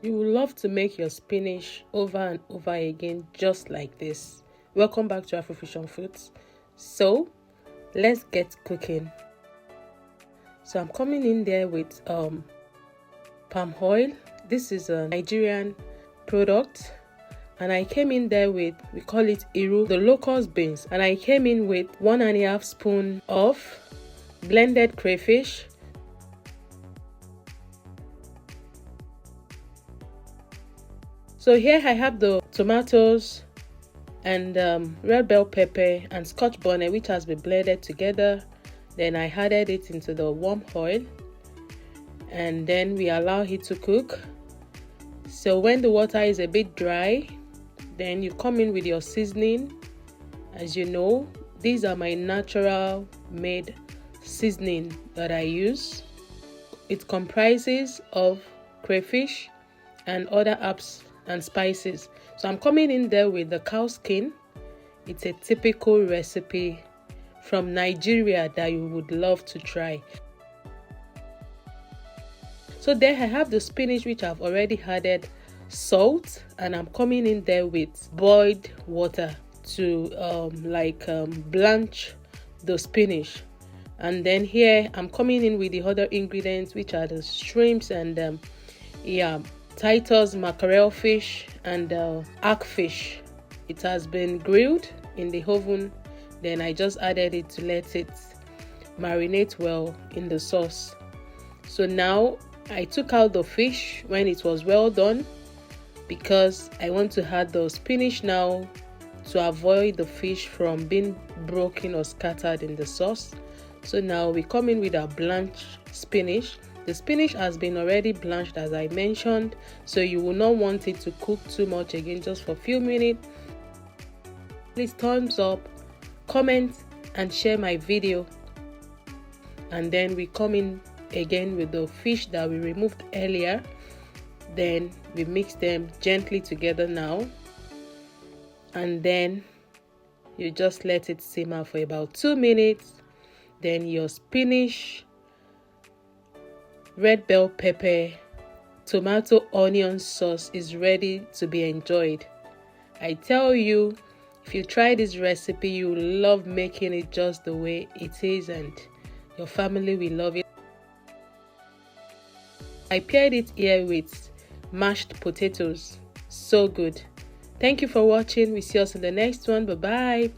You will love to make your spinach over and over again just like this. Welcome back to Afrofusion Foods. So let's get cooking. So I'm coming in there with palm oil. This is a Nigerian product, and I came in there with, we call it Iru, the locust beans, and I came in with 1.5 spoon of blended crayfish, so here I have the tomatoes and red bell pepper and scotch bonnet, which has been blended together. Then I added it into the warm oil, and then we allow it to cook. So when the water is a bit dry, then you come in with your seasoning. As you know, these are my natural made seasoning that I use. It comprises of crayfish and other herbs and spices. So I'm coming in there with the cow skin. It's a typical recipe from Nigeria that you would love to try. So there I have the spinach, which I've already added salt, and I'm coming in there with boiled water to blanch the spinach. And then here I'm coming in with the other ingredients, which are the shrimps and Titus mackerel fish and fish. It has been grilled in the oven. Then I just added it to let it marinate well in the sauce. So now I took out the fish when it was well done, because I want to add the spinach now to avoid the fish from being broken or scattered in the sauce. So now we come in with our blanched spinach. The spinach has been already blanched, as I mentioned, so you will not want it to cook too much again, just for a few minutes. Please thumbs up, comment and share my video. And then we come in again with the fish that we removed earlier. Then we mix them gently together now, and then you just let it simmer for about 2 minutes. Then your spinach, red bell pepper, tomato onion sauce is ready to be enjoyed. I tell you, if you try this recipe, you will love making it just the way it is, and your family will love it. I paired it here with mashed potatoes. So good. Thank you for watching. We see us in the next one. Bye bye.